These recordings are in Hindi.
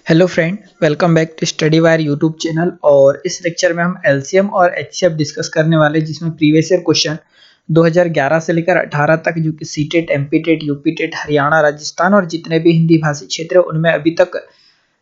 Hello friend, welcome back to study wire YouTube channel. और इस लेक्चर में हम एलसीएम और एचसीएफ डिस्कस करने वाले, जिसमें प्रीवियस ईयर क्वेश्चन 2011 से लेकर 18 तक जो कि CTET, MPTET, UPTET, Haryana, Rajasthan और जितने भी हिंदी भाषी क्षेत्र है उनमें अभी तक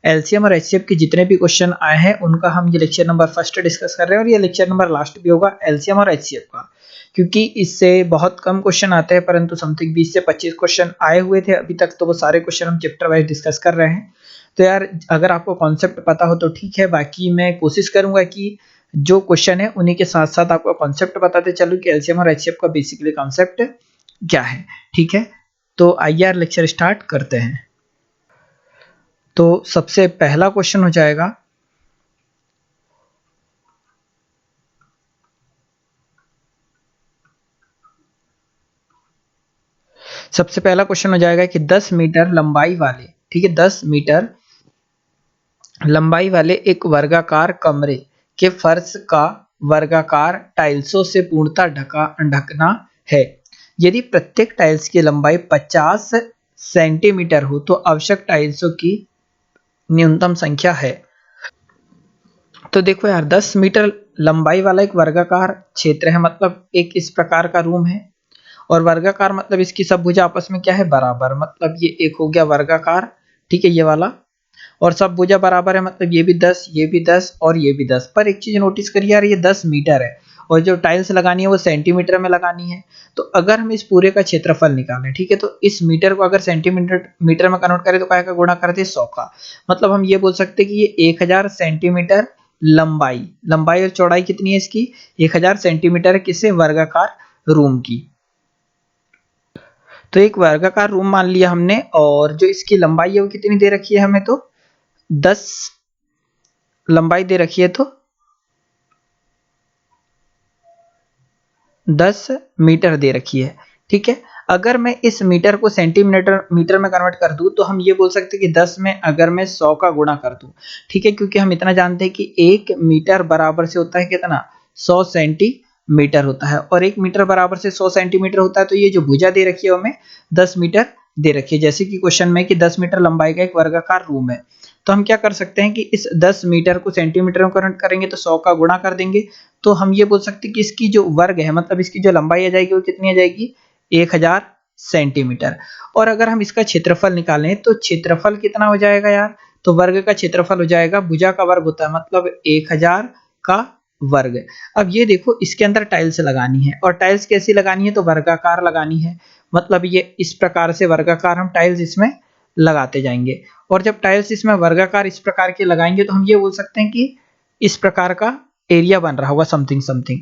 एलसीएम और एचसीएफ के जितने भी क्वेश्चन आए हैं उनका हम ये लेक्चर नंबर फर्स्ट डिस्कस कर रहे हैं। और ये लेक्चर नंबर लास्ट भी होगा एलसीएम और एचसीएफ का, क्योंकि इससे बहुत कम क्वेश्चन आते हैं, परंतु समथिंग 20 से 25 क्वेश्चन आए हुए थे अभी तक, तो वो सारे क्वेश्चन हम चैप्टर वाइज डिस्कस कर रहे हैं। तो यार, अगर आपको कॉन्सेप्ट पता हो तो ठीक है, बाकी मैं कोशिश करूंगा कि जो क्वेश्चन है उन्हीं के साथ साथ आपको कॉन्सेप्ट बताते चलूं कि एलसीएम और एचसीएफ का बेसिकली कॉन्सेप्ट क्या है। ठीक है, तो आइए यार लेक्चर स्टार्ट करते हैं। तो सबसे पहला क्वेश्चन हो जाएगा, सबसे पहला क्वेश्चन हो जाएगा कि 10 मीटर लंबाई वाले, ठीक है, 10 मीटर लंबाई वाले एक वर्गाकार कमरे के फर्श का वर्गाकार टाइल्सों से पूर्णतः ढकना है। यदि प्रत्येक टाइल्स की लंबाई 50 सेंटीमीटर हो तो आवश्यक टाइल्सों की न्यूनतम संख्या है। तो देखो यार, 10 मीटर लंबाई वाला एक वर्गाकार क्षेत्र है, मतलब एक इस प्रकार का रूम है। और वर्गाकार मतलब इसकी सब भुजा आपस में क्या है, बराबर, मतलब ये एक हो गया वर्गाकार, ठीक है, ये वाला। और सब भुजा बराबर है, मतलब ये भी 10, ये भी 10 और ये भी 10। पर एक चीज नोटिस करिए यार, ये 10 मीटर है और जो टाइल्स लगानी है वो सेंटीमीटर में लगानी है। तो अगर हम इस पूरे का क्षेत्रफल निकालें, ठीक है, तो इस मीटर को अगर सेंटीमीटर मीटर में कन्वर्ट करें तो क्या का गुणा करते हैं 100 का। मतलब हम ये बोल सकते हैं कि ये 1000 सेंटीमीटर लंबाई और चौड़ाई कितनी है इसकी, 1000 सेंटीमीटर किसे, वर्गाकार रूम की। तो एक वर्गाकार रूम मान लिया हमने, और जो इसकी लंबाई है वो कितनी दे रखी है हमें, तो 10 लंबाई दे रखी है, तो 10 मीटर दे रखी है। ठीक है, अगर मैं इस मीटर को मीटर में कन्वर्ट कर दूं तो हम ये बोल सकते हैं कि 10 में अगर मैं 100 का गुणा कर दूं, ठीक है, क्योंकि हम इतना जानते हैं कि 1 मीटर बराबर से होता है कितना, 100 सेंटीमीटर होता है। और 1 मीटर बराबर से 100 सेंटीमीटर होता है, तो ये जो भुजा दे रखी है हमें 10 मीटर दे रखी है। जैसे कि क्वेश्चन में कि 10 मीटर लंबाई का एक वर्गाकार रूम है, तो हम क्या कर सकते हैं कि इस 10 मीटर को सेंटीमीटर में कन्वर्ट करेंगे तो 100 का गुणा कर देंगे। तो हम ये बोल सकते हैं कि इसकी जो वर्ग है, मतलब इसकी जो लंबाई आ जाएगी वो कितनी आ जाएगी, 1000 सेंटीमीटर। और अगर हम इसका क्षेत्रफल निकालें तो क्षेत्रफल कितना हो जाएगा यार, तो वर्ग का क्षेत्रफल हो जाएगा, भुजा का वर्ग होता है, मतलब 1000 का वर्ग। अब ये देखो, इसके अंदर टाइल्स लगानी है, और टाइल्स कैसी लगानी है, तो वर्गाकार लगानी है। मतलब ये इस प्रकार से वर्गाकार हम टाइल्स इसमें लगाते जाएंगे। और जब टाइल्स इसमें वर्गाकार इस प्रकार के लगाएंगे तो हम ये बोल सकते हैं कि इस प्रकार का एरिया बन रहा होगा, समथिंग समथिंग,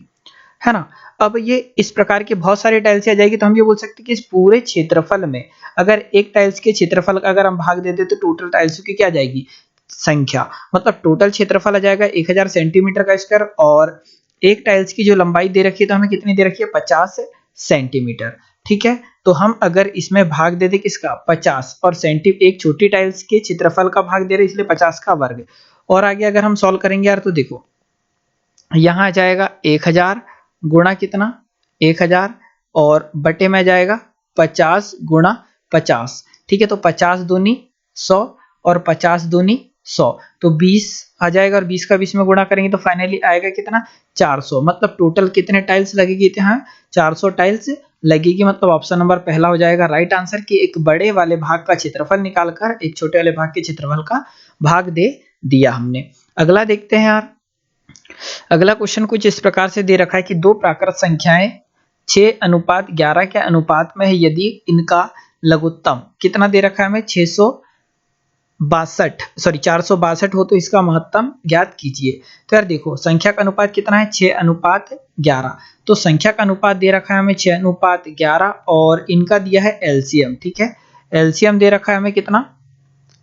है ना। अब ये इस प्रकार की बहुत सारी टाइल्स आ जाएगी, तो हम ये बोल सकते हैं कि इस पूरे क्षेत्रफल में अगर एक टाइल्स के क्षेत्रफल का अगर हम भाग दे दे तो टोटल टाइल्स की क्या आ जाएगी, संख्या। मतलब टोटल क्षेत्रफल आ जाएगा 1000 सेंटीमीटर का स्क्वायर, और एक टाइल्स की जो लंबाई दे रखी है तो हमें कितनी दे रखी है, 50 सेंटीमीटर। ठीक है, तो हम अगर इसमें भाग दे दे किसका, 50, और एक छोटी टाइल्स के क्षेत्रफल का भाग दे रहे इसलिए 50 का वर्ग। और आगे अगर हम सॉल्व करेंगे यार, तो देखो यहां आ जाएगा 1000 गुणा कितना, 1000, और बटे में जाएगा 50 गुणा 50। ठीक है, तो 50 दूनी 100 और 50 दूनी 100, तो 20 आ जाएगा, और 20 का 20 में गुणा करेंगे तो फाइनली आएगा कितना, 400। मतलब टोटल कितने टाइल्स लगेगी, यहाँ 400 टाइल्स लगेगी। मतलब ऑप्शन नंबर पहला हो जाएगा राइट आंसर, कि एक बड़े वाले भाग का क्षेत्रफल निकालकर एक छोटे वाले भाग के क्षेत्रफल का भाग दे दिया हमने। अगला देखते हैं यार। अगला क्वेश्चन कुछ इस प्रकार से दे रखा है कि दो प्राकृत संख्याएं 6:11 के अनुपात में है, यदि इनका लघुत्तम कितना दे रखा है हमें, 462 हो तो इसका महत्तम ज्ञात कीजिए। तो यार देखो, संख्या का अनुपात कितना है, 6:11। तो संख्या का अनुपात दे रखा है हमें 6:11, और इनका दिया है एलसीएम। ठीक है, एलसीएम दे रखा है हमें कितना,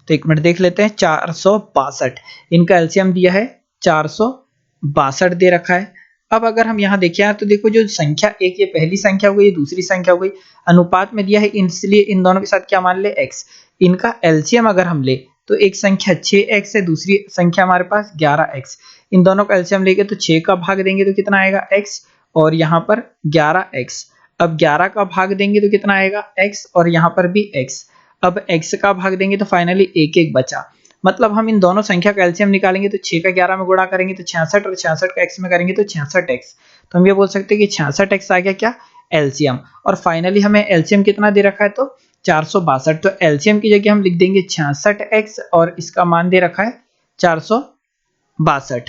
तो एक मिनट देख लेते हैं, 462। इनका एलसीएम दिया है 462 दे रखा है। अब अगर हम यहाँ देखें यार, तो देखो जो संख्या एक, ये पहली संख्या हो गई, ये दूसरी संख्या हो गई, अनुपात में दिया है, इसलिए इन दोनों के साथ क्या मान ले, x। इनका एलसीएम अगर हम ले तो एक संख्या 6x है, दूसरी संख्या हमारे पास 11x। इन दोनों का एलसीएम लेंगे तो 6 का भाग देंगे तो कितना आएगा, x, और यहाँ पर 11x। अब 11 का भाग देंगे तो कितना आएगा, x, और यहाँ पर भी x। अब x का भाग देंगे तो फाइनली 1 1 बचा। मतलब हम इन दोनों संख्या का एलसीएम निकालेंगे तो 6 का 11 में गुणा करेंगे तो 66 और 66 का x में करेंगे तो 66x। तो हम ये बोल सकते हैं कि 66x आ गया क्या एलसीएम। और फाइनली हमें एलसीएम कितना दे रखा है तो 462। तो एलसीएम की जगह हम लिख देंगे 66x और इसका मान दे रखा है 462।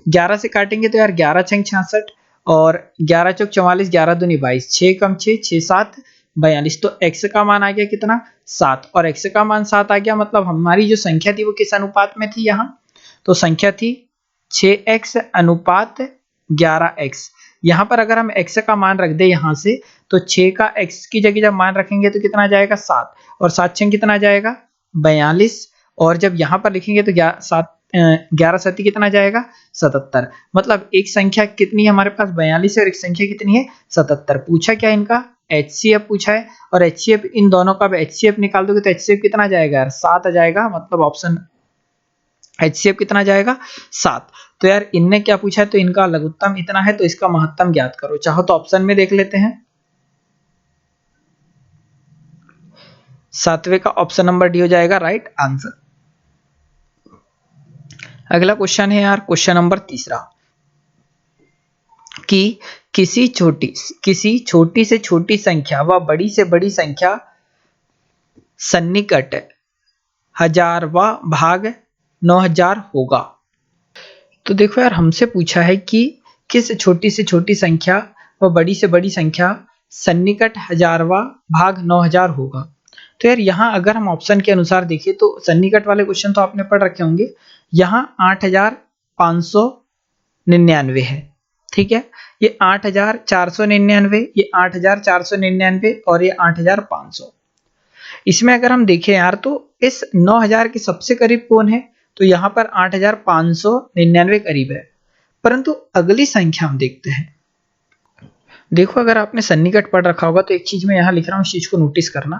11 से काटेंगे तो यार 11 छंग 66 और 11 चौक 44, 11 दूनी 22, 6 कम 6, 6 7 42। तो x का मान आ गया कितना 7 और x का मान 7 आ गया, मतलब हमारी जो संख्या थी वो किस अनुपात में थी यहाँ, तो संख्या थी 6x अनुपात 11x। यहाँ पर अगर हम x का मान रख दे यहाँ से तो 6 का x की जगह जब मान रखेंगे तो कितना जाएगा 7 और 7 छंग कितना जाएगा 42 और जब यहाँ पर लिखेंगे तो 11 सती कितना जाएगा 77। मतलब एक संख्या कितनी है हमारे पास 42 है और एक संख्या कितनी है 77। पूछा क्या इनका HCF पूछा है और HCF इन दोनों का HCF निकाल दोगे तो HCF कितना जाएगा यार 7 आ जाएगा, मतलब ऑप्शन HCF कितना जाएगा 7। तो यार इनने क्या पूछा है तो इनका लघुत्तम इतना है तो इसका महत्तम ज्ञात करो। चाहो तो ऑप्शन में देख लेते हैं। 7वें का ऑप्शन नंबर डी हो जाएगा राइट आंसर। अगला क्वेश्चन है यार क्वेश्चन नंबर 3 कि किसी छोटी से छोटी संख्या व बड़ी से बड़ी संख्या सन्निकट हजारवा भाग 9000 होगा। तो देखो यार हमसे पूछा है कि किस छोटी से छोटी संख्या व बड़ी से बड़ी संख्या सन्निकट हजारवा भाग 9000 होगा। तो यार यहाँ अगर हम ऑप्शन के अनुसार देखें तो सन्निकट वाले क्वेश्चन तो आपने पढ़ रखे होंगे। यहाँ 8599 है, ठीक है, ये 8499, ये 8499 और ये 8500। इसमें अगर हम देखें यार तो इस 9000 के सबसे करीब कौन है, तो यहाँ पर 8599 करीब है। परंतु अगली संख्या हम देखते हैं। देखो अगर आपने सन्निकट पढ़ रखा होगा तो एक चीज मैं यहाँ लिख रहा हूँ, इस चीज को नोटिस करना।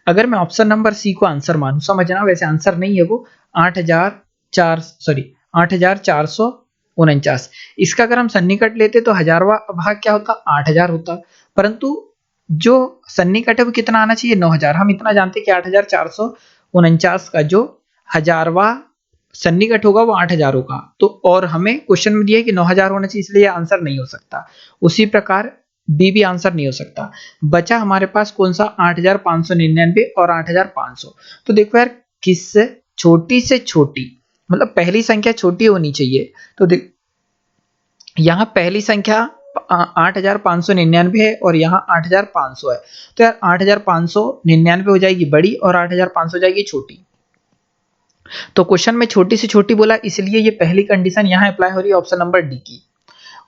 अगर मैं ऑप्शन नंबर सी को आंसर मानूं, समझना वैसे आंसर नहीं है वो, 8449, इसका अगर हम सन्निकट लेते तो हजारवा भाग क्या होता 8000 होता। परंतु जो सन्निकट है वो कितना आना चाहिए 9000। हम इतना जानते हैं कि 8449 का जो हजारवा सन्निकट होगा वो 8000 होगा। तो और हमें क्वेश्चन में दिया है कि 9000 होना चाहिए, इसलिए आंसर नहीं हो सकता। उसी प्रकार बी भी आंसर नहीं हो सकता। बचा हमारे पास कौन सा 8599 और 8500। तो देखो यार किस छोटी से छोटी, मतलब पहली संख्या छोटी होनी चाहिए। तो देख यहाँ पहली संख्या 8599 है और यहाँ 8500 है। तो यार 8599 हो जाएगी बड़ी और 8500 हो जाएगी छोटी। तो क्वेश्चन में छोटी से छोटी बोला इसलिए ये पहली कंडीशन यहाँ अप्लाई हो रही है ऑप्शन नंबर डी की।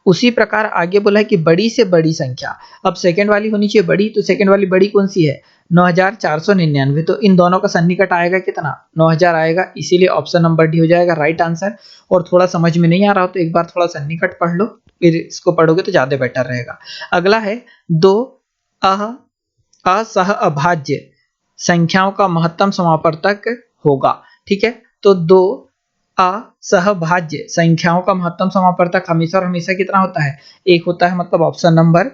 उसी प्रकार आगे बोला है कि बड़ी से बड़ी संख्या, अब सेकंड वाली होनी चाहिए बड़ी, तो सेकंड वाली बड़ी कौन सी है 9499। तो इन दोनों का सन्निकट आएगा कितना 9000 आएगा, इसीलिए ऑप्शन नंबर डी हो जाएगा राइट आंसर। और थोड़ा समझ में नहीं आ रहा हो तो एक बार थोड़ा सन्निकट पढ़ लो, फिर इसको पढ़ोगे तो ज्यादा बेटर रहेगा। अगला है दो असहअभाज्य संख्याओं का महत्तम समापवर्तक होगा। ठीक है, तो दो असहभाज्य संख्याओं का महत्तम समापवर्तक हमेशा और हमेशा कितना होता है 1 होता है, मतलब ऑप्शन नंबर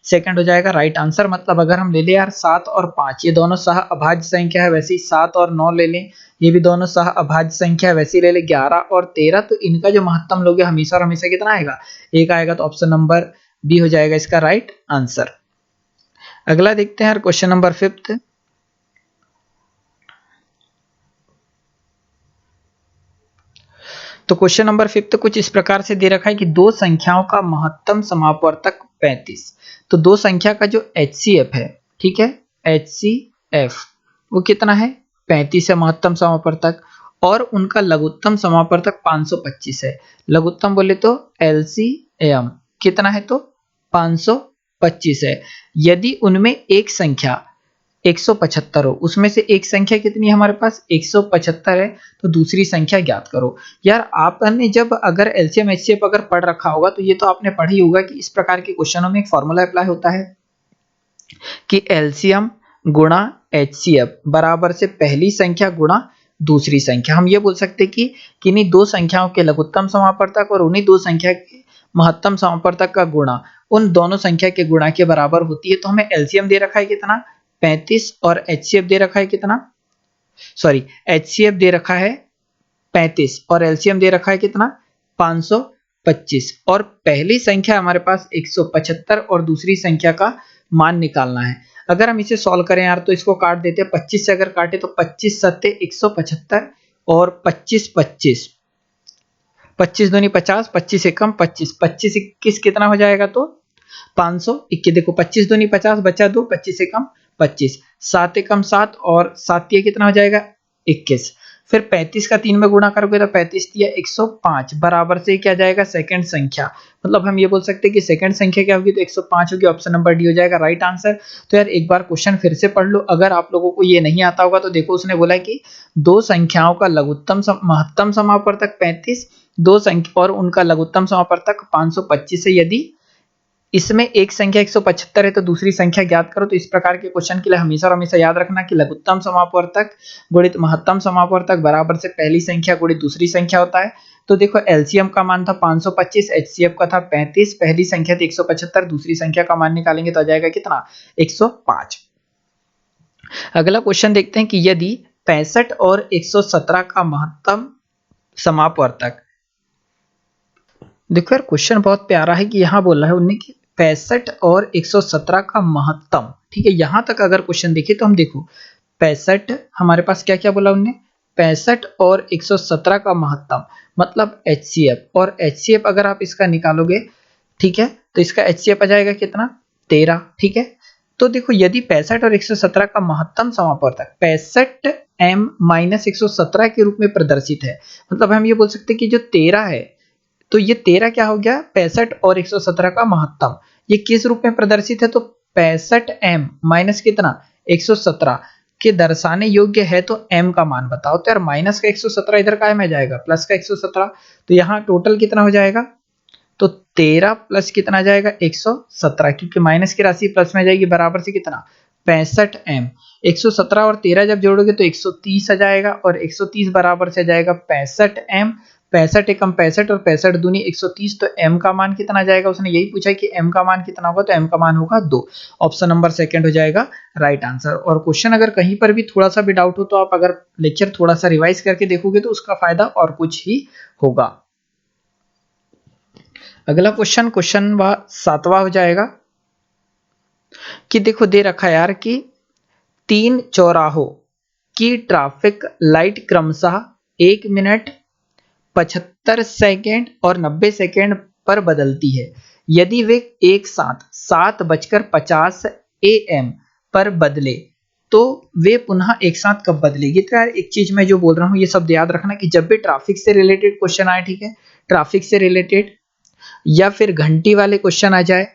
सेकंड हो जाएगा राइट आंसर। मतलब अगर हम ले लें यार 7 और 5 ये दोनों सह अभाज्य संख्या है, वैसे ही 7 और 9 ले लें ये भी दोनों सह अभाज्य संख्या है, वैसे ही ले लें 11 और 13। तो इनका जो महत्तम लोगे हमेशा और हमेशा कितना आएगा 1 आएगा। तो ऑप्शन नंबर बी हो जाएगा इसका राइट आंसर। अगला देखते हैं यार क्वेश्चन नंबर 5। तो क्वेश्चन नंबर 5 कुछ इस प्रकार से दे रखा है कि दो संख्याओं का महत्तम समापवर्तक 35। तो दो संख्या का जो HCF है, ठीक है, HCF वो कितना है 35 है महत्तम समापवर्तक, और उनका लघुत्तम समापवर्तक 525 है। लघुत्तम बोले तो LCM कितना है तो 525 है। यदि उनमें एक संख्या 175 हो, उसमें से एक संख्या कितनी है हमारे पास 175 है, तो दूसरी संख्या ज्ञात करो। यार आपने जब अगर एलसीएम एचसीएफ अगर पढ़ रखा होगा तो ये तो आपने पढ़ ही होगा कि इस प्रकार के क्वेश्चनों में एक फॉर्मूला अप्लाई होता है कि एलसीएम गुणा एचसीएफ बराबर से पहली संख्या गुणा दूसरी संख्या। हम ये बोल सकते हैं कि किन्हीं दो संख्याओं के लघुत्तम समापवर्तक और उन्हीं दो संख्या के महत्तम समापवर्तक का गुणा उन दोनों संख्या के गुणा के बराबर होती है। तो हमें एलसीएम दे रखा है कितना 35 और HCF दे रखा है कितना, सॉरी HCF दे रखा है 35 और एलसीएम दे रखा है कितना 525 और पहली संख्या हमारे पास 175 और दूसरी संख्या का मान निकालना है। अगर हम इसे सॉल्व करें यार तो इसको काट देते हैं, 25 से अगर काटे तो 25 सत्ते 175 और 25 25 25 दूनी 50, 25 एकम 25, 25 21 कितना हो जाएगा तो 521। देखो 25 दूनी 50 बचा 2, 25 एकम 25, 7 एकम 7 और 7 तिया कितना हो जाएगा 21। फिर 35 का 3 में गुणा करोगे तो 35 तिया 105 बराबर से क्या जाएगा सेकंड संख्या। मतलब हम ये बोल सकते हैं कि सेकंड संख्या क्या होगी तो 105 होगी। ऑप्शन नंबर डी हो जाएगा राइट आंसर। तो यार एक बार क्वेश्चन फिर से पढ़ लो, अगर आप लोगों को ये नहीं आता होगा तो देखो उसने बोला कि दो संख्याओं का लघुत्तम महत्तम समापवर्तक 35, दो संख्या और उनका लघुत्तम समापवर्तक 525 है। यदि इसमें एक संख्या 175 है तो दूसरी संख्या ज्ञात करो। तो इस प्रकार के क्वेश्चन के लिए हमेशा और हमेशा याद रखना कि लघुत्तम समापवर्तक गुणित महत्तम समापवर्तक बराबर से पहली संख्या गुणित दूसरी संख्या होता है। तो देखो एलसीएम का मान था 525, एचसीएफ का था 35, पहली संख्या थी 175, दूसरी संख्या का मान निकालेंगे तो आ जाएगा कितना 105। अगला क्वेश्चन देखते हैं कि यदि 65 और 117 का महत्तम समापवर्तक, देखो यार क्वेश्चन बहुत प्यारा है कि यहाँ बोला है उन्होंने कि 65 और 117 का महत्तम, ठीक है। यहां तक अगर क्वेश्चन देखे तो हम देखो 65 हमारे पास क्या क्या बोला उन्होंने 65 और 117 का महत्तम मतलब एचसीएफ, और एचसीएफ अगर आप इसका निकालोगे ठीक है तो इसका एचसीएफ आ जाएगा कितना 13, ठीक है। तो देखो यदि 65 और 117 का महत्तम समापवर्तक 65 m माइनस 117 के रूप में प्रदर्शित है, मतलब हम ये बोल सकते हैं कि जो 13 है तो ये 13 क्या हो गया 65 और 117 का महत्तम, ये किस रूप में प्रदर्शित है तो 65 m माइनस कितना 117 के दर्शाने योग्य है तो m का मान बताओ। तो यार माइनस का 117 इधर काय में जाएगा प्लस का 117, तो यहाँ टोटल कितना हो जाएगा तो 13 प्लस कितना आ जाएगा 117, क्योंकि माइनस की राशि प्लस में जाएगी बराबर से कितना 65 m। 117 और 13 जब जोड़ोगे तो 130 आ जाएगा और 130 बराबर से आ जाएगा 65 m। 65 एकम 65 और 65 दूनी 130, तो m का मान कितना आ जाएगा, उसने यही पूछा कि m का मान कितना होगा, तो m का मान होगा 2। ऑप्शन नंबर सेकंड हो जाएगा राइट आंसर। और क्वेश्चन अगर कहीं पर भी थोड़ा सा भी डाउट हो तो आप अगर लेक्चर थोड़ा सा रिवाइज करके देखोगे तो उसका फायदा और कुछ ही होगा। अगला क्वेश्चन 7वां हो जाएगा कि देखो दे रखा है यार कि 3 चौराहों की ट्रैफिक लाइट क्रमशः 1 मिनट 75 सेकेंड और 90 सेकेंड पर बदलती है। यदि वे एक साथ 7:50 AM पर बदले तो वे पुनः एक साथ कब बदलेगी। तो यार एक चीज मैं जो बोल रहा हूं ये सब याद रखना कि जब भी ट्रैफिक से रिलेटेड क्वेश्चन आए, ठीक है, ट्रैफिक से रिलेटेड या फिर घंटी वाले क्वेश्चन आ जाए,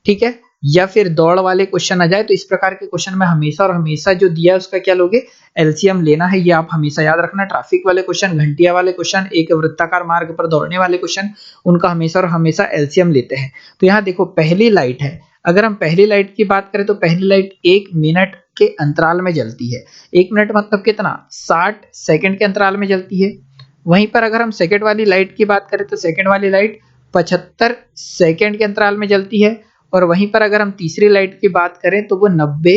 ठीक है, या फिर दौड़ वाले क्वेश्चन आ जाए, तो इस प्रकार के क्वेश्चन में हमेशा और हमेशा जो दिया है उसका क्या लोगे एलसीएम लेना है। ये आप हमेशा याद रखना। ट्रैफिक वाले क्वेश्चन, घंटिया वाले क्वेश्चन, एक वृत्ताकार मार्ग पर दौड़ने वाले क्वेश्चन, उनका हमेशा और हमेशा एलसीएम लेते हैं। तो यहाँ देखो पहली लाइट है, अगर हम पहली लाइट की बात करें तो पहली लाइट 1 मिनट के अंतराल में जलती है। 1 मिनट मतलब कितना 60 सेकंड के अंतराल में जलती है। वहीं पर अगर हम सेकंड वाली लाइट की बात करें तो सेकंड वाली लाइट 75 सेकंड के अंतराल में जलती है। और वहीं पर अगर हम तीसरी लाइट की बात करें तो वो 90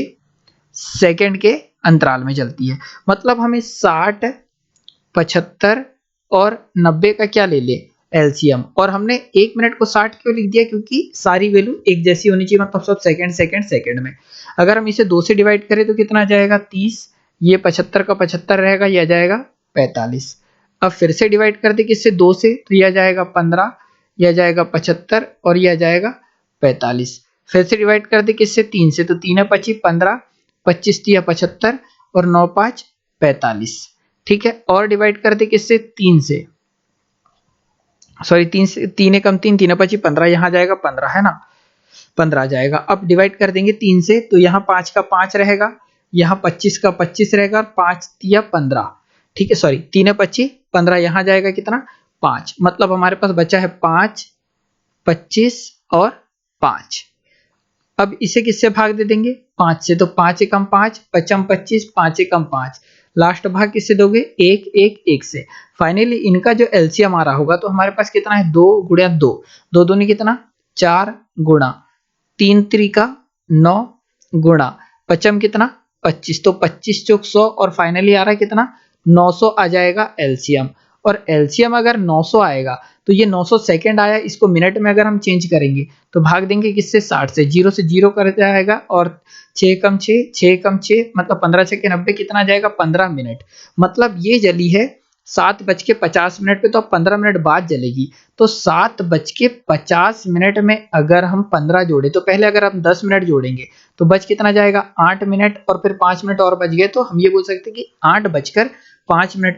सेकंड के अंतराल में जलती है। मतलब हमें 60, 75 और 90 का क्या ले ले एलसीएम, और हमने 1 मिनट को 60 क्यों लिख दिया क्योंकि सारी वैल्यू एक जैसी होनी चाहिए, मतलब सब सेकंड सेकंड सेकंड में। अगर हम इसे 2 से डिवाइड करें तो कितना आ जाएगा 30, ये 75 का 75 रहेगा, यह आ जाएगा 45। अब फिर से डिवाइड कर दे किससे 2 से, तो यह आ जाएगा 15, यह आ जाएगा 75 और यह आ जाएगा 45। फिर से डिवाइड कर दे किससे 3 से, तो 3 5 15, 25 3 75 और 9 5 45, ठीक है। और डिवाइड कर दे किससे 3 से, सॉरी 3 से, 3 कम 3 3 5 15, यहाँ जाएगा 15 है ना, 15 जाएगा। अब डिवाइड कर देंगे 3 से तो यहाँ 5 का 5 रहेगा, यहाँ 25 का 25 रहेगा, 5 3 15, ठीक है, सॉरी 3 25 15, यहाँ जाएगा कितना 5। मतलब हमारे पास बचा है 5, 25 और 5। अब इसे किससे भाग दे देंगे 5 से, तो 5 एकम 5 पचम 25, 5 एकम 5, लास्ट भाग किससे दोगे 1 1 1 से। फाइनली इनका जो एलसीएम आ रहा होगा तो हमारे पास कितना है 2 गुणा 2, 2 दूनी कितना 4 गुणा 3 त्रिका 9 गुणा पचम कितना 25, तो 25 चौक 100 और फाइनली आ रहा है कितना 900 आ जाएगा एलसीएम। और एलसीएम अगर 900 आएगा तो ये 900 सेकंड आया, इसको मिनट में अगर हम चेंज करेंगे तो भाग देंगे किससे, 60 से, 0 से 0 कर जाएगा और 6 कम 6, 6 कम 6 मतलब 15 6 के 90 कितना आ जाएगा, 15 मिनट। मतलब ये जली है 7:50 पे, तो अब 15 मिनट बाद जलेगी। तो 7:50 में अगर हम 15 जोड़े, तो पहले अगर हम 10 मिनट जोड़ेंगे तो बच कितना जाएगा, 8 मिनट, और फिर 5 मिनट और बच गए, तो हम ये बोल सकते हैं कि 8:05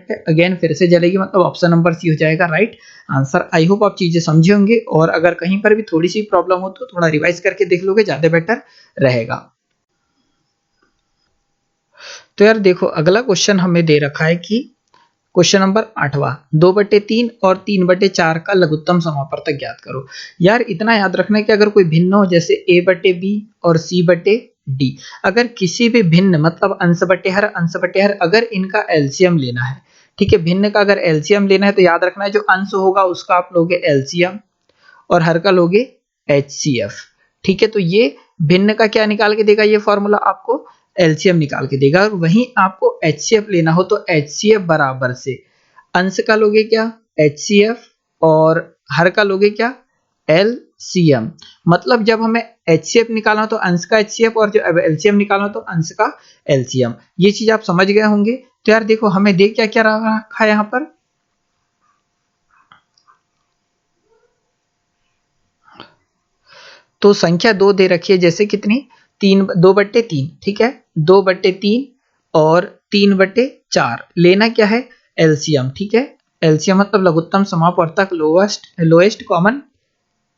पे अगेन फिर से जलेगी। मतलब ऑप्शन नंबर सी हो जाएगा राइट आंसर। आई होप आप चीजें समझे होंगे, और अगर कहीं पर भी थोड़ी सी प्रॉब्लम हो तो थोड़ा रिवाइज करके देख लोगे, ज्यादा बेटर रहेगा। तो यार देखो, अगला क्वेश्चन हमें दे रखा है कि क्वेश्चन नंबर 8वां, 2/3 और 3/4 का लघुत्तम समापवर्तक ज्ञात करो। यार इतना याद रखना है कि अगर कोई भिन्न हो, जैसे a/b और c/d, अगर किसी भी भिन्न मतलब अंश बटे हर, अगर इनका एलसीएम लेना है, ठीक है, भिन्न का अगर एलसीएम लेना है तो याद रखना है जो अंश होगा उसका आप लोगे एलसीएम और हर का लोगे एचसीएफ। ठीक है, तो ये भिन्न का क्या निकाल के देगा, ये फॉर्मूला आपको एलसीएम निकाल के देगा। और वहीं आपको एचसीएफ लेना हो तो एचसीएफ बराबर से अंश का लोगे क्या, एचसीएफ, और हर का लोगे क्या, एलसीएम। मतलब जब हमें एचसीएफ निकालना हो तो अंश का एचसीएफ, और जब एलसीएम निकालना हो तो अंश का एलसीएम। ये चीज आप समझ गए होंगे। तो यार देखो, हमें देख क्या क्या रखा है यहाँ पर, तो संख्या 2 दे रखी है, जैसे कितनी, 2/3, ठीक है, 2/3 और 3/4। लेना क्या है, एलसीएम, ठीक है, एलसीएम मतलब लघुत्तम समापवर्तक, लोएस्ट कॉमन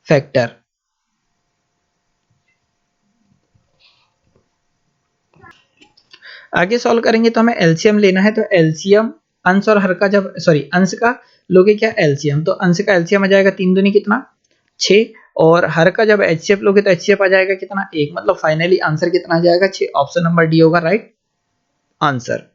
फैक्टर। आगे सॉल्व करेंगे तो हमें एलसीएम लेना है, तो एलसीएम अंश और हर का, जब सॉरी अंश का लोगे क्या, एलसीएम, तो अंश का एलसीएम आ जाएगा 3 दूनी कितना, 6, और हर का जब एचसीएफ लोगे तो एचसीएफ आ जाएगा कितना, 1। मतलब फाइनली आंसर कितना आ जाएगा, 6। ऑप्शन नंबर डी होगा राइट आंसर।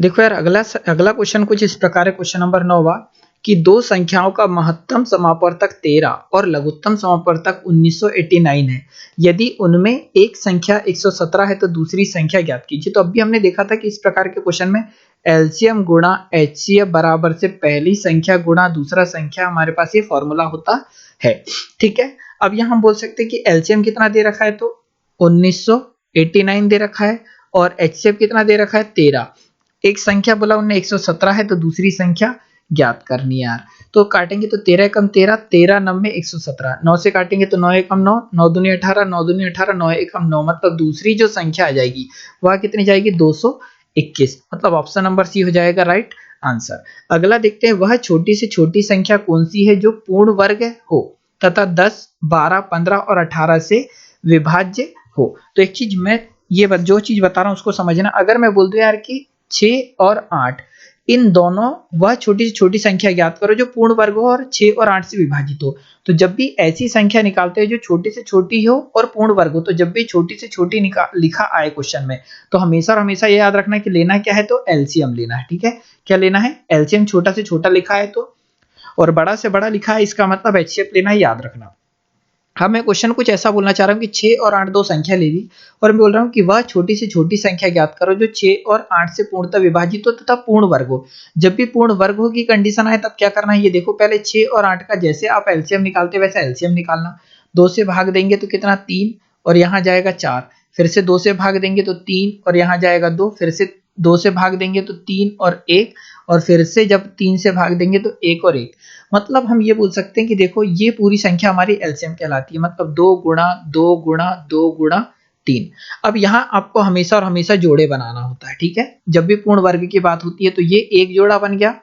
देखो यार, अगला क्वेश्चन कुछ इस प्रकार है, क्वेश्चन नंबर 9वां, कि दो संख्याओं का महत्तम समापवर्तक 13 और लघुत्तम समापवर्तक 1989 है। यदि उनमें एक संख्या 117 है तो दूसरी संख्या ज्ञात कीजिए। तो अभी हमने देखा था कि इस प्रकार के क्वेश्चन में एलसीएम गुणा एचसीएफ बराबर से पहली संख्या गुणा दूसरा संख्या, हमारे पास ये फॉर्मूला होता है। ठीक है, अब यहां हम बोल सकते हैं कि एलसीएम कितना दे रखा है, तो 1989 दे रखा है, और एचसीएफ कितना दे रखा है, 13। एक संख्या बोला उन्हें 117 है, तो दूसरी संख्या ज्ञात करनी है यार। तो काटेंगे तो 13 कम 13, 13 9 में 117, 9 से काटेंगे तो 9 एकम 9, 9 दूनी 18, 9 दूनी 18, 9 एकम 9, मतलब दूसरी जो संख्या आ जाएगी वह कितनी जाएगी, 221। मतलब ऑप्शन नंबर सी हो जाएगा राइट आंसर। अगला देखते हैं, वह छोटी से छोटी संख्या कौन सी है जो पूर्ण वर्ग हो तथा 10, 12, 15 और 18 से विभाज्य हो। तो एक चीज मैं ये जो चीज बता रहा हूं उसको समझना। अगर मैं बोल दूं यार कि 6 और 8, इन दोनों वह छोटी से छोटी संख्या ज्ञात करो जो पूर्ण वर्ग हो और 6 और 8 से विभाजित हो। तो जब भी ऐसी संख्या निकालते हैं जो छोटी से छोटी हो और पूर्ण वर्ग हो, तो जब भी छोटी से छोटी लिखा आए क्वेश्चन में, तो हमेशा और हमेशा ये याद रखना है कि लेना क्या है, तो एलसीएम लेना है। ठीक है, क्या लेना है, एलसीएम। छोटा से छोटा लिखा है तो, और बड़ा से बड़ा लिखा है, इसका मतलब एचसीएफ लेना है, याद रखना। हाँ, मैं क्वेश्चन कुछ ऐसा बोलना चाह रहा हूँ कि 6 और 8 दो संख्या ले ली, और मैं बोल रहा हूँ कि वह छोटी से छोटी संख्या ज्ञात करो जो 6 और 8 से पूर्णतः विभाजित हो तथा पूर्ण वर्ग हो। जब भी पूर्ण वर्ग हो की कंडीशन आए तब क्या करना है, ये देखो, पहले 6 और 8 का जैसे आप एलसीएम निकालते वैसे एलसीएम निकालना। 2 से भाग देंगे तो कितना, 3, और यहाँ जाएगा 4, फिर से 2 से भाग देंगे तो 3, और यहाँ जाएगा 2, फिर से 2 से भाग देंगे तो 3 और 1, और फिर से जब 3 से भाग देंगे तो 1 और 1। मतलब हम ये बोल सकते हैं कि देखो, ये पूरी संख्या हमारी एलसीएम कहलाती है, मतलब 2 गुणा 2 गुणा 2 गुणा 3। अब यहाँ आपको हमेशा और हमेशा जोड़े बनाना होता है। ठीक है, जब भी पूर्ण वर्ग की बात होती है तो ये एक जोड़ा बन गया।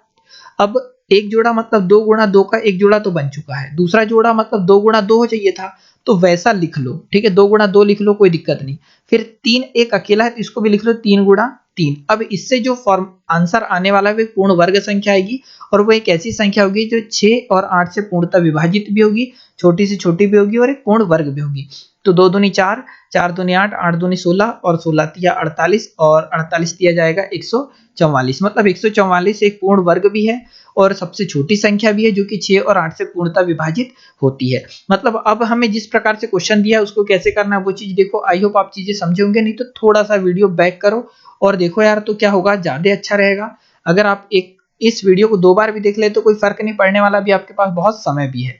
अब एक जोड़ा मतलब 2 गुणा 2 का एक जोड़ा तो बन चुका है, दूसरा जोड़ा मतलब 2 गुणा 2 हो चाहिए था, तो वैसा लिख लो। ठीक है, 2 गुणा 2 लिख लो, कोई दिक्कत नहीं। फिर 3 एक अकेला है तो इसको भी लिख लो, 3 गुणा 3। अब इससे जो फॉर्म आंसर आने वाला है वो पूर्ण वर्ग संख्या आएगी, और वो एक ऐसी संख्या होगी जो 6 और 8 से पूर्णतः विभाजित भी होगी, छोटी से छोटी भी होगी, और एक पूर्ण वर्ग भी होगी। तो 2 दूनी 4, 4 दूनी 8, 8 दूनी 16, और 16 तिया 48, और 48 दिया जाएगा 144। मतलब 144 एक पूर्ण वर्ग भी है और सबसे छोटी संख्या भी है, जो कि 6 और 8 से पूर्णतः विभाजित होती है। मतलब अब हमें जिस प्रकार से क्वेश्चन दिया है उसको कैसे करना है वो चीज देखो। आई होप आप चीजें समझे होंगे, नहीं तो थोड़ा सा वीडियो बैक करो और देखो यार, तो क्या होगा, ज्यादा अच्छा रहेगा। अगर आप एक इस वीडियो को 2 बार भी देख ले तो कोई फर्क नहीं पड़ने वाला, भी आपके पास बहुत समय भी है।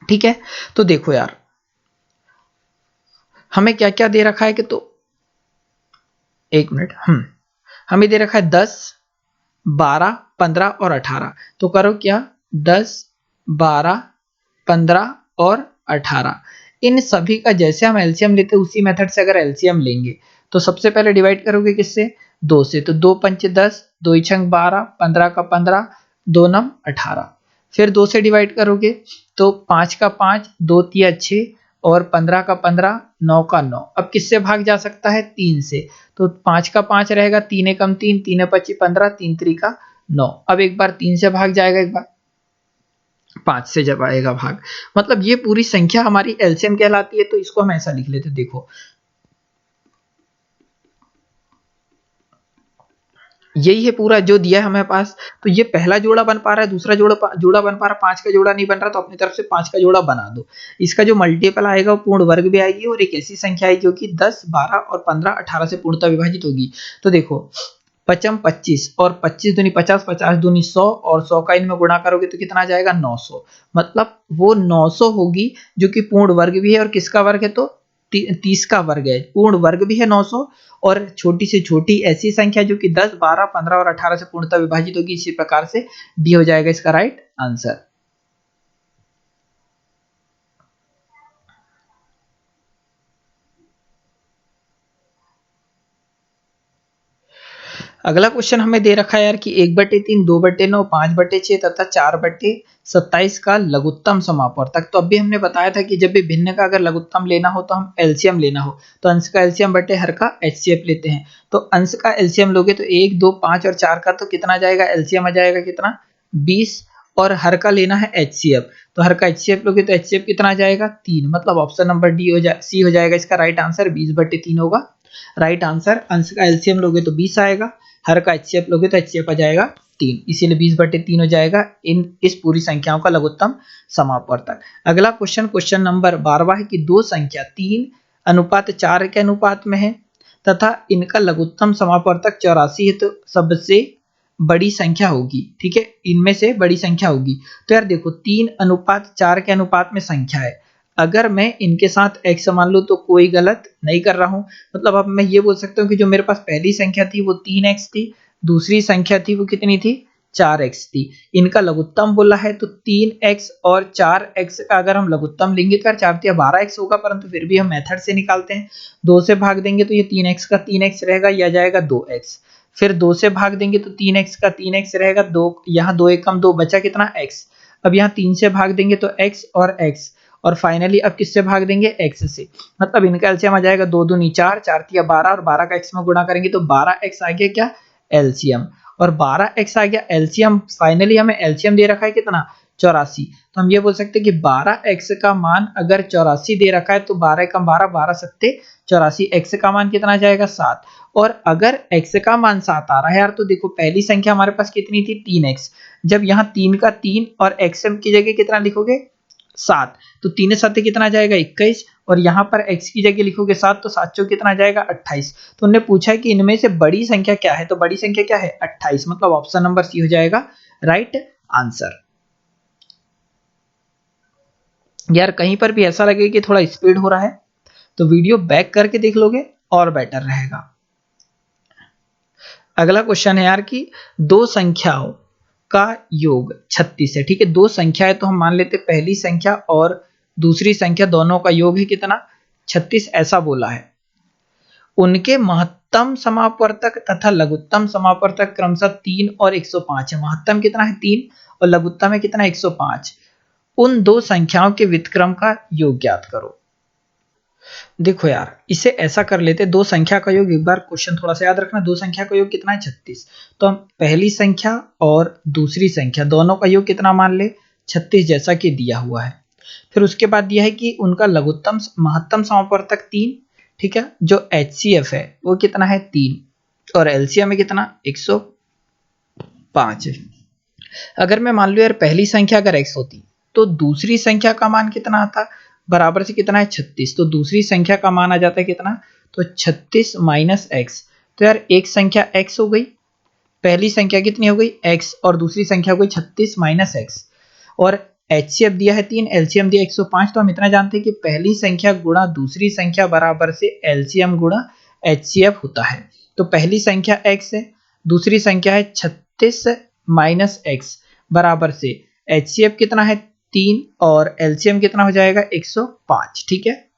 ठीक है, तो देखो यार हमें क्या क्या दे रखा है कि, तो 1 मिनट, हमें दे रखा है 10, 12, 15 और 18। तो करो क्या, 10, 12, 15 और 18, इन सभी का जैसे हम एलसीएम लेते हैं उसी मेथड से अगर एलसीएम लेंगे तो सबसे पहले डिवाइड करोगे किससे, 2 से। तो 2 पंच 10, 2 छंग 12, 15 का 15, 2 नम 18। फिर 2 से डिवाइड करोगे तो 5 का 5, 2 तिया 6 और 15 का 15, 9 का 9। अब किससे भाग जा सकता है, 3 से। तो 5 का 5 रहेगा, 3 एकम 3, 3 पच्ची 15, 3 त्रिका 9। अब एक बार 3 से भाग जाएगा, एक बार 5 से जब आएगा भाग, मतलब ये पूरी संख्या हमारी एलसीएम कहलाती है। तो इसको हम ऐसा लिख लेते, देखो यही है पूरा जो दिया है हमें पास। तो ये पहला जोड़ा बन पा रहा है, दूसरा जोड़ा बन पा रहा है, 5 का जोड़ा नहीं बन रहा, तो अपनी तरफ से 5 का जोड़ा बना दो। इसका जो मल्टीपल आएगा वो पूर्ण वर्ग भी आएगी और एक ऐसी संख्या है जो कि 10, 12 और 15, 18 से पूर्णतः विभाजित होगी। तो देखो 5 25 और 25 दूनी 50, 50 दूनी 100 और 100 का इनमें गुणा करोगे तो कितना आ जाएगा, 900। मतलब वो 900 होगी जो कि पूर्ण वर्ग भी है, और किसका वर्ग है, तो 30 का वर्ग है। पूर्ण वर्ग भी है 900, और छोटी से छोटी ऐसी संख्या जो कि 10, 12, 15 और 18 से पूर्णतः विभाजित होगी। इसी प्रकार से डी हो जाएगा इसका राइट आंसर। अगला क्वेश्चन हमें दे रखा है यार कि 1/3, 2/9, 5/6 तथा 4/27 का लघुत्तम समापवर्तक। तो अभी हमने बताया था कि जब भी भिन्न का अगर लघुत्तम लेना हो तो हम एलसीएम लेना हो तो अंश का एलसीएम बटे हर का एचसीएफ लेते हैं। तो अंश का एलसीएम लोगे तो 1, 2, 5 और 4 का तो कितना जाएगा, एलसीएम आ जाएगा कितना, 20, और हर का लेना है एचसीएफ। तो हर का एचसीएफ लोगे तो एचसीएफ कितना आ जाएगा, 3। मतलब ऑप्शन नंबर डी सी हो जाएगा इसका राइट आंसर, 20/3 होगा राइट आंसर। अंश का एलसीएम लोगे तो 20 आएगा, हर का एचसीएफ लोगे तो एचसीएफ आ जाएगा 3, इसीलिए 20/3 हो जाएगा इस पूरी संख्याओं का लघुत्तम समापवर्तक। अगला क्वेश्चन नंबर 12 है कि दो संख्या 3:4 के अनुपात में है तथा इनका लघुत्तम समापवर्तक 84 है, तो सबसे बड़ी संख्या होगी। ठीक है, इनमें से बड़ी संख्या होगी। तो यार देखो 3:4 के अनुपात में संख्या है, अगर मैं इनके साथ x मान लूं तो कोई गलत नहीं कर रहा हूं। मतलब अब मैं ये बोल सकता हूं कि जो मेरे पास पहली संख्या थी वो 3x थी, दूसरी संख्या थी वो कितनी थी, 4x थी। इनका लघुत्तम बोला है तो 3x और 4x का अगर हम लघुत्तम लेंगे तो 4 या 12x होगा, परंतु फिर भी हम मेथड से निकालते हैं। 2 से भाग देंगे तो ये 3x का 3x रहेगा, यह जाएगा 2x। फिर 2 से भाग देंगे तो 3x का 3x रहेगा, 2 यहाँ 2 एकम 2 बचा कितना, x। अब यहाँ 3 से भाग देंगे तो x और x, और फाइनली अब किससे भाग देंगे, x से। मतलब इनका एलसीएम आ जाएगा 2 दूनी 4, 4 तिया 12 और 12 का x में गुणा करेंगे तो 12x आ गया क्या, एलसीएम। और 12x आ गया एलसीएम। फाइनली हमें एलसीएम दे रखा है कितना, 84। तो हम ये बोल सकते हैं कि 12x का मान अगर 84 दे रखा है तो 12 कम 12, 12 सत्ते 84, x का मान कितना जाएगा, 7। और अगर x का मान 7 आ रहा है यार, तो देखो पहली संख्या हमारे पास कितनी थी, 3x। जब यहाँ 3 का 3 और x की जगह कितना लिखोगे, 7, तो 3 7 कितना जाएगा, 21। और यहाँ पर x की जगह लिखोगे 7, तो 7 चौक कितना जाएगा, 28। तो उन्होंने पूछा है कि इनमें से बड़ी संख्या क्या है, तो बड़ी संख्या क्या है, 28। मतलब ऑप्शन नंबर सी हो जाएगा राइट आंसर। यार कहीं पर भी ऐसा लगे कि थोड़ा स्पीड हो रहा है तो वीडियो बैक करके देख लोगे और बेटर रहेगा। अगला क्वेश्चन है यार कि दो संख्याओं का योग 36 है। ठीक है, दो संख्या है तो हम मान लेते पहली संख्या और दूसरी संख्या दोनों का योग है कितना, 36 ऐसा बोला है। उनके महत्तम समापवर्तक तथा लघुत्तम समापवर्तक क्रमशः 3 और 105 है। महत्तम कितना है, 3, और लघुत्तम है कितना, 105। उन दो संख्याओं के व्युत्क्रम का योग ज्ञात करो। देखो यार इसे ऐसा कर लेते, दो संख्या का योग, एक बार क्वेश्चन थोड़ा सा याद रखना, दो संख्या का योग कितना है, 36। तो हम पहली संख्या और दूसरी संख्या दोनों का योग कितना मान ले, 36 जैसा कि दिया हुआ है। फिर उसके बाद दिया है कि उनका लघुत्तम महत्तम समापवर्तक 3। ठीक है, जो एचसीएफ है वो कितना है, 3, और एलसीएम में कितना, 105 है। अगर मैं मान लो यार पहली संख्या अगर x होती तो दूसरी संख्या का मान कितना आता, बराबर से कितना है, 36। तो दूसरी संख्या का मान आ जाता है कितना, तो 36 माइनस x। तो यार एक संख्या x हो गई, पहली संख्या कितनी हो गई x और दूसरी संख्या हो गई 36 माइनस एक्स, और एचसीएफ दिया है 3, एलसीएम दिया 105। तो हम इतना जानते हैं कि पहली संख्या गुणा दूसरी संख्या बराबर से एलसीएम गुणा एचसीएफ होता है। तो पहली संख्या x है, दूसरी संख्या है 36 माइनस एक्स बराबर से एचसीएफ कितना है 3 और एलसीएम कितना हो जाएगा 105। ठीक है,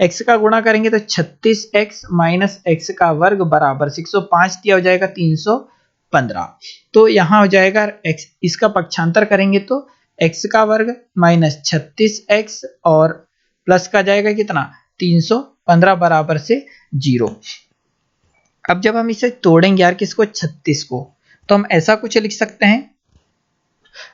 x का गुणा करेंगे तो 36x माइनस एक्स का वर्ग बराबर 105 दिया हो जाएगा 315। तो यहाँ हो जाएगा x, इसका पक्षांतर करेंगे तो x का वर्ग माइनस 36x और प्लस का जाएगा कितना 315 बराबर से 0। अब जब हम इसे तोड़ेंगे यार किसको 36 को, तो हम ऐसा कुछ लिख सकते हैं,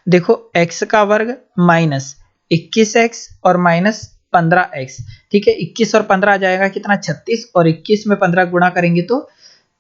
देखो x का वर्ग माइनस 21x और माइनस 15x। ठीक है, 21 और 15 आ जाएगा कितना 36 और 21 में 15 गुणा करेंगे तो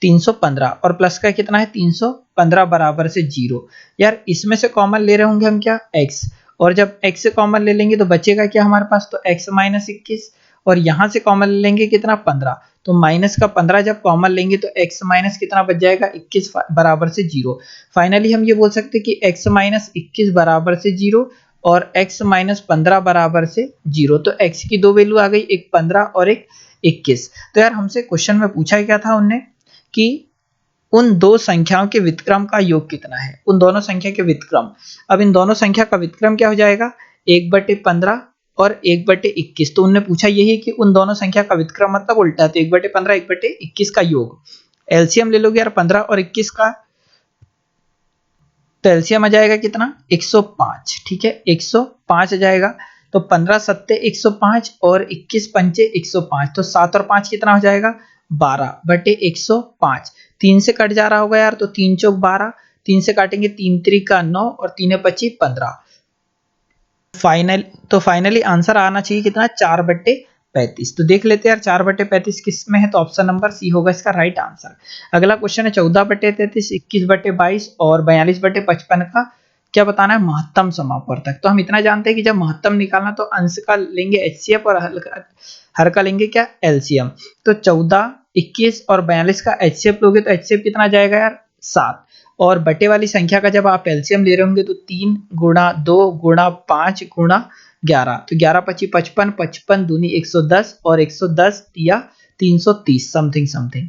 315 और प्लस का कितना है 315 बराबर से 0। यार इसमें से कॉमन ले रहे होंगे हम क्या x, और जब x से कॉमन ले लेंगे तो बचेगा क्या हमारे पास, तो x माइनस 21 और यहां से कॉमन ले लेंगे कितना 15, तो माइनस का 15 जब कॉमन लेंगे तो x माइनस कितना बच जाएगा 21 बराबर से 0। फाइनली हम ये बोल सकते हैं कि x माइनस 21 बराबर से 0 और x माइनस 15 बराबर से 0। तो x की दो वैल्यू आ गई, एक 15 और एक 21। तो यार हमसे क्वेश्चन में पूछा क्या था उनने कि उन दो संख्याओं के व्युत्क्रम का योग कितना है, उन दोनों संख्या के व्युत्क्रम। अब इन दोनों संख्या का व्युत्क्रम क्या हो जाएगा 1/15 और 1/21। तो उन्होंने पूछा यही कि उन दोनों संख्या का व्युत्क्रम मतलब उल्टा, तो 1/15 1/21 का योग। एलसीएम ले लोगे यार 15 और 21 का, तो एलसीएम आ जाएगा कितना 105। ठीक है, 105 आ जाएगा, तो 15 सत्ते 105 और 21 पंचे 105, तो 7 और 5 कितना हो जाएगा 12/105। 3 से कट जा रहा होगा यार, तो 3 चौक 12, 3 से काटेंगे 3 त्रिक 9 और 3 25 15। फाइनली आंसर आना चाहिए कितना 4/35। तो देख लेते हैं यार 4/35 किस में है, तो ऑप्शन नंबर सी होगा इसका राइट आंसर। अगला क्वेश्चन है 14/33, 21/22 और 42/55 का क्या बताना है महत्तम समापवर्तक। तो हम इतना जानते हैं कि जब महत्तम निकालना तो अंश का लेंगे एचसीएफ और हर का लेंगे क्या एलसीएम। तो 14, 21 और 42 का एचसीएफ लोगे तो एचसीएफ कितना जाएगा यार 7, और बटे वाली संख्या का जब आप एलसीएम ले रहे होंगे तो 3 गुणा 2 गुणा 5 गुणा 11, तो 11 25 55, 55 दूनी 110 और 110 या 330 समथिंग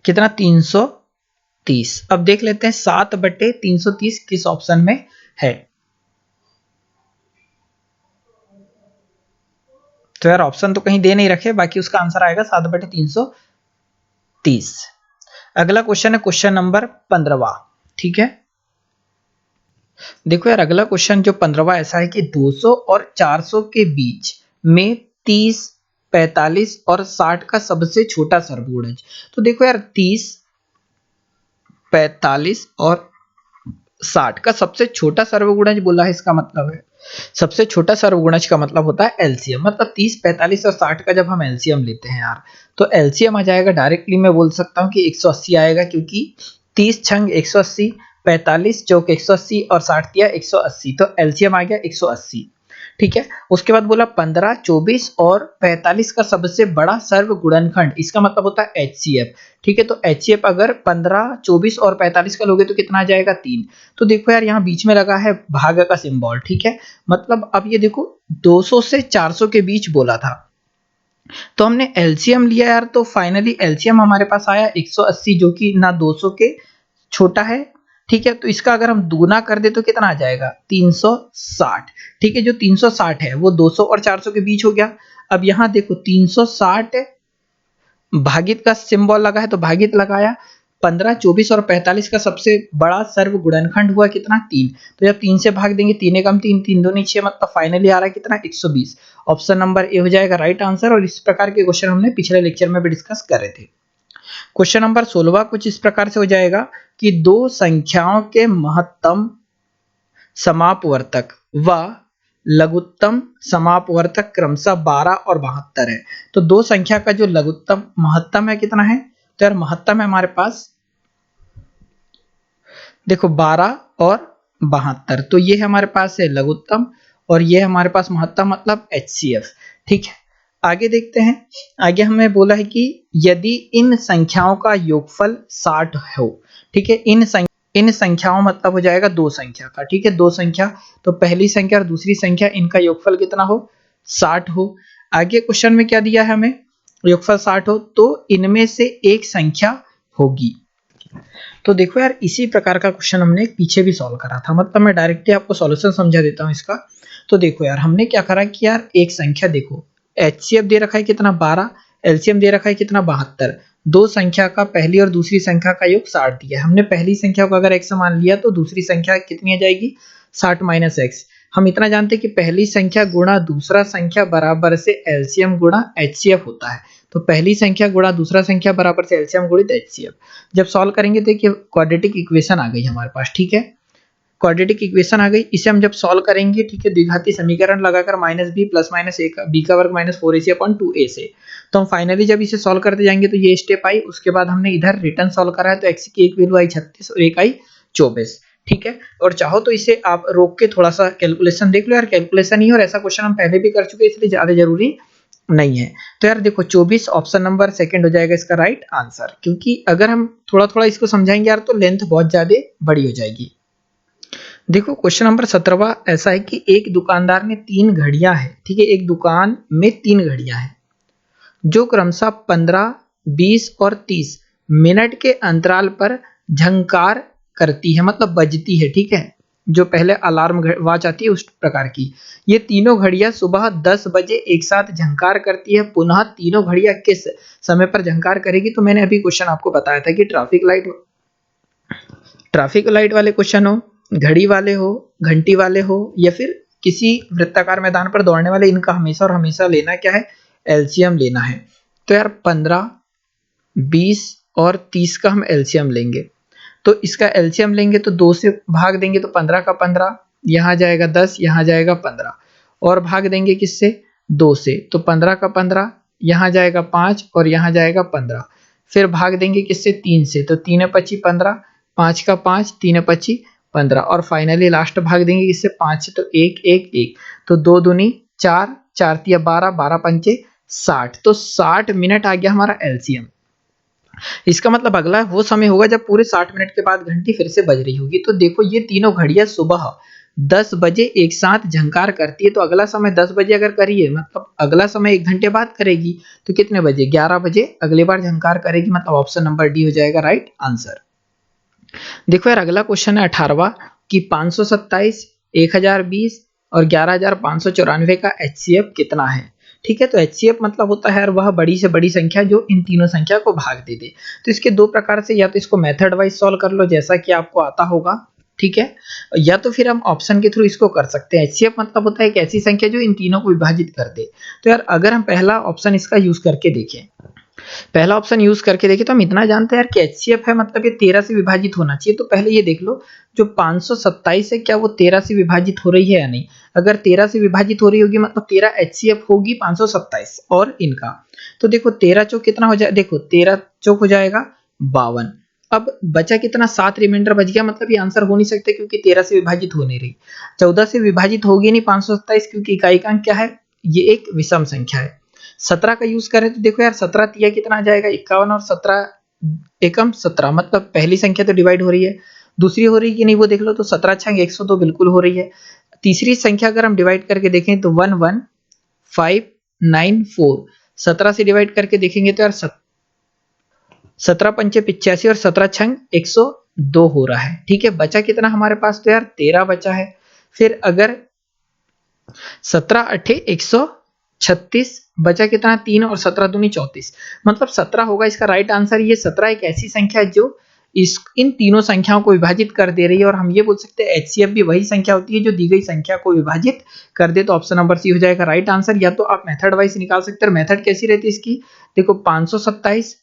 कितना 330। अब देख लेते हैं 7/330 किस ऑप्शन में है। तो यार ऑप्शन तो कहीं दे नहीं रखे, बाकी उसका आंसर आएगा 7/330। अगला क्वेश्चन है क्वेश्चन नंबर 15। ठीक है, देखो यार अगला क्वेश्चन जो 15वां ऐसा है कि 200 और 400 के बीच में 30, 45 और 60 का सबसे छोटा सर्वगुणज। तो देखो यार 30, 45 और 60 का सबसे छोटा सर्वगुणज बोला है, इसका मतलब है सबसे छोटा सर्वगुणज का मतलब होता है एलसीएम। मतलब 30, 45 और 60 का जब हम एलसीएम लेते हैं यार, तो एलसीएम आ जाएगा डायरेक्टली मैं बोल सकता हूं कि 180 आएगा, क्योंकि 30 छंग 180, 45 चौक 180 और 60 दिया 180, तो एलसीएम आ गया 180। ठीक है, उसके बाद बोला 15, 24 और 45 का सबसे बड़ा सर्वगुणनखंड, इसका मतलब होता है एचसीएफ। ठीक है, तो एचसीएफ अगर 15, 24 और 45 का लोगे तो कितना आ जाएगा 3। तो देखो यार यहाँ बीच में लगा है भाग का सिंबल। ठीक है, मतलब अब ये देखो 200 से 400 के बीच बोला था, तो हमने एलसीएम लिया यार, तो फाइनली एलसीएम हमारे पास आया 180, जो कि ना 200 के छोटा है। ठीक है, तो इसका अगर हम दूना कर दे तो कितना आ जाएगा 360। ठीक है, जो 360 है वो 200 और 400 के बीच हो गया। अब यहां देखो 360 भागित का सिंबल लगा है, तो भागित लगाया, 15, 24 और 45 का सबसे बड़ा सर्वगुणनखंड हुआ कितना 3। तो जब 3 से भाग देंगे 3 एकम 3, 3 दूनी 6, मतलब फाइनली आ रहा है कितना 120। ऑप्शन नंबर ए हो जाएगा राइट आंसर। और इस प्रकार के क्वेश्चन हमने पिछले लेक्चर में भी डिस्कस करे थे। क्वेश्चन नंबर 16 कुछ इस प्रकार से हो जाएगा कि दो संख्याओं के महत्तम समापवर्तक व लघुत्तम समापवर्तक क्रमशः 12 और 72 है। तो दो संख्या का जो लघुत्तम महत्तम है कितना है, तो यार महत्तम है हमारे पास देखो 12 और 72, तो ये हमारे पास है लघुत्तम और ये हमारे पास महत्तम मतलब एचसीएफ। ठीक है, आगे देखते हैं। आगे हमें बोला है कि यदि इन संख्याओं का योगफल 60 हो। ठीक है, इन संख्याओं मतलब हो जाएगा दो संख्या का, ठीक है, दो संख्या, तो पहली संख्या और दूसरी संख्या इनका योगफल कितना हो, 60 हो। आगे क्वेश्चन में क्या दिया है हमें, योगफल 60 हो तो इनमें से एक संख्या होगी। तो देखो यार इसी प्रकार का क्वेश्चन हमने पीछे भी सॉल्व करा था, मतलब मैं डायरेक्टली आपको सॉल्यूशन समझा देता हूँ इसका। तो देखो यार हमने क्या करा कि यार एक संख्या देखो, एचसीएफ दे रखा है कितना 12, एलसीएम दे रखा है कितना 72, दो संख्या का पहली और दूसरी संख्या का योग 60 दिया है। हमने पहली संख्या को अगर x मान लिया तो दूसरी संख्या कितनी आ जाएगी, 60 माइनस एक्स। हम इतना जानते हैं कि पहली संख्या गुणा दूसरा संख्या बराबर से एलसीएम गुणा एचसीएफ होता है। तो पहली संख्या गुणा दूसरा संख्या बराबर से एलसीएम गुणित एचसीएफ। जब सॉल्व करेंगे तो देखिए क्वाड्रेटिक इक्वेशन आ गई हमारे पास, ठीक है, क्वाड्रेटिक इक्वेशन आ गई। इसे हम जब सॉल्व करेंगे, ठीक है, द्विघाती समीकरण लगाकर माइनस बी प्लस माइनस ए का बी का वर्ग माइनस 4ac अपॉन 2a से, तो हम फाइनली जब इसे सॉल्व करते जाएंगे तो ये स्टेप आई। उसके बाद हमने इधर रिटर्न सॉल्व करा है तो x की एक वैल्यू आई 36 और एक आई 24, ठीक है। और चाहो तो इसे आप रोक के थोड़ा सा कैलकुलेशन देख लो यार, कैलकुलेशन ही और ऐसा क्वेश्चन हम पहले भी कर चुके हैं इसलिए ज्यादा जरूरी नहीं है। तो यार देखो 24 ऑप्शन नंबर सेकंड हो जाएगा इसका राइट आंसर, क्योंकि अगर हम थोड़ा थोड़ा इसको समझाएंगे यार तो लेंथ बहुत ज्यादा बड़ी हो जाएगी। देखो क्वेश्चन नंबर 17वां ऐसा है कि एक दुकानदार ने 3 घड़ियां है, ठीक है, एक दुकान में 3 घड़ियां हैं जो क्रमशः 15, 20 और 30 मिनट के अंतराल पर झंकार करती है, मतलब बजती है, ठीक है, जो पहले अलार्म वॉच आती है उस प्रकार की। ये तीनों घड़ियां सुबह 10 बजे एक साथ झंकार करती है, पुनः तीनों घड़ियां किस समय पर झंकार करेगी। तो मैंने अभी क्वेश्चन आपको बताया था कि ट्रैफिक लाइट वाले क्वेश्चन हो, घड़ी वाले हो, घंटी वाले हो, या फिर किसी वृत्ताकार मैदान पर दौड़ने वाले, इनका हमेशा और हमेशा लेना क्या है, एलसीएम लेना है। तो यार 15, 20 और 30 का हम एलसीएम लेंगे, तो इसका एलसीएम लेंगे तो 2 से भाग देंगे तो 15 का 15, यहाँ जाएगा 10, यहाँ जाएगा 15, और भाग देंगे किससे, 2 से, तो 15 का 15, यहाँ जाएगा 5 और यहाँ जाएगा 15, फिर भाग देंगे किससे, 3 से, तो 3 पची 15, 5 का 5, 3 पची 15, और फाइनली लास्ट भाग देंगे किससे, 5 से, तो 1 1 1, तो 2 दूनी 4, 4 तिया 12, 12 पंचे 60, तो 60 मिनट आ गया हमारा एलसीएम। इसका मतलब अगला वो समय होगा जब पूरे 60 मिनट के बाद घंटी फिर से बज रही होगी। तो देखो ये तीनों घड़ियां सुबह 10 बजे एक साथ झंकार करती है, तो अगला समय 10 बजे अगर करिए मतलब अगला समय 1 घंटे बाद करेगी, तो कितने बजे, 11 बजे अगली बार झंकार करेगी, मतलब ऑप्शन नंबर डी हो जाएगा राइट आंसर। देखो यार अगला क्वेश्चन है 18वां कि 527, 1020 और 11594 का एचसीएफ कितना है, ठीक है। तो एचसीएफ मतलब होता है यार वह बड़ी से बड़ी संख्या जो इन तीनों संख्या को भाग दे दे। तो इसके दो प्रकार से, या तो इसको मेथड वाइज सॉल्व कर लो जैसा कि आपको आता होगा, ठीक है, या तो फिर हम ऑप्शन के थ्रू इसको कर सकते हैं। एचसीएफ मतलब होता है एक ऐसी संख्या जो इन तीनों को विभाजित कर दे। तो यार अगर हम पहला ऑप्शन इसका यूज करके देखें, पहला ऑप्शन यूज करके देखें तो हम इतना जानते हैं यार कि एचसीएफ है मतलब ये 13 से विभाजित होना चाहिए। तो पहले ये देख लो जो 527 है क्या वो 13 से विभाजित हो रही है या नहीं। अगर 13 से विभाजित हो रही होगी मतलब 13 एचसीएफ होगी 527 और इनका। तो देखो 13 चौक कितना हो जाए, देखो 13 चौक हो जाएगा 52। अब बचा कितना, 7 रिमाइंडर बच गया, मतलब ये आंसर हो नहीं सकते क्योंकि 13 से विभाजित हो नहीं रही। 14 से विभाजित होगी नहीं 527 क्योंकि इकाई का अंक क्या है, ये एक विषम संख्या है। 17 का यूज करें तो देखो यार 17 तिया कितना आ जाएगा 51 और 17 एकम 17, मतलब पहली संख्या तो डिवाइड हो रही है, दूसरी हो रही है कि नहीं वो देख लो। तो 17 छंग 102 बिल्कुल हो रही है। तीसरी संख्या अगर हम डिवाइड करके देखें तो 11594, 17 से डिवाइड करके देखेंगे तो यार 17 पंचे 85 और 17 छंग 102 हो रहा है, ठीक है। बचा कितना हमारे पास, तो यार 13 बचा है। फिर अगर 17 अठे 136 बचा कितना, 3 और 17 दूनी 34, मतलब 17 होगा इसका राइट आंसर। ये 17 एक ऐसी संख्या है जो इन तीनों संख्याओं को विभाजित कर दे रही है, और हम ये बोल सकते हैं एचसीएफ भी वही संख्या होती है जो दी गई संख्या को विभाजित कर दे। तो ऑप्शन नंबर सी हो जाएगा राइट आंसर। या तो आप मेथड वाइज निकाल सकते हैं। मेथड कैसी रहती है इसकी, देखो 527,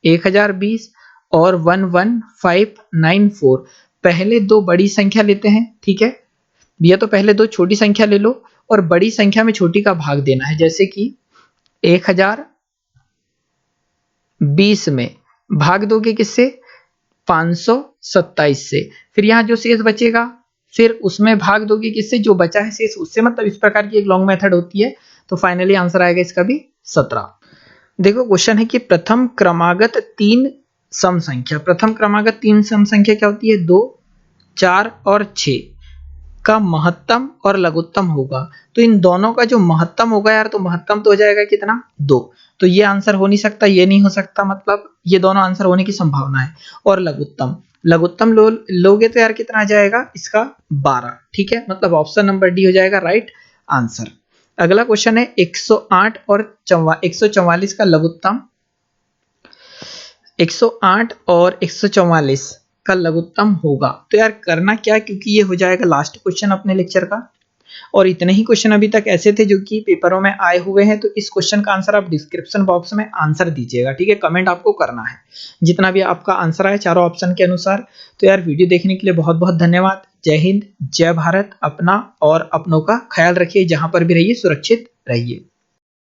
1020 और 11594 पहले दो बड़ी संख्या लेते हैं, ठीक है, या तो पहले दो छोटी संख्या ले लो और बड़ी संख्या में छोटी का भाग देना है। जैसे कि 1020 में भाग दोगे किससे, 527 से, फिर यहां जो शेष बचेगा फिर उसमें भाग दोगे किससे, जो बचा है शेष उससे, मतलब इस प्रकार की एक लॉन्ग मेथड होती है। तो फाइनली आंसर आएगा इसका भी 17। देखो क्वेश्चन है कि प्रथम क्रमागत तीन सम संख्या, प्रथम क्रमागत तीन सम संख्या क्या होती है, 2 4 और 6 का महत्तम और लघुत्तम होगा, तो इन दोनों का जो महत्तम होगा यार, तो महत्तम तो हो जाएगा कितना 2, तो ये आंसर हो नहीं सकता, ये नहीं हो सकता, मतलब ये दोनों आंसर होने की संभावना है। और लघुत्तम लघुत्तम लोगे तो यार कितना आ जाएगा इसका 12, ठीक है, मतलब ऑप्शन नंबर डी हो जाएगा राइट आंसर। अगला क्वेश्चन है 108 और 144 का लघुत्तम, 108 और 144 का लघुत्तम होगा, तो यार करना क्या, क्योंकि ये हो जाएगा लास्ट क्वेश्चन अपने लेक्चर का, और इतने ही क्वेश्चन अभी तक ऐसे थे जो कि पेपरों में आए हुए हैं, तो इस क्वेश्चन का आंसर आप डिस्क्रिप्शन बॉक्स में आंसर दीजिएगा, ठीक है, कमेंट आपको करना है जितना भी आपका आंसर आए चारों ऑप्शन के अनुसार। तो यार वीडियो देखने के लिए बहुत बहुत धन्यवाद। जय हिंद, जय भारत। अपना और अपनों का ख्याल रखिए, जहां पर भी रहिए सुरक्षित रहिए।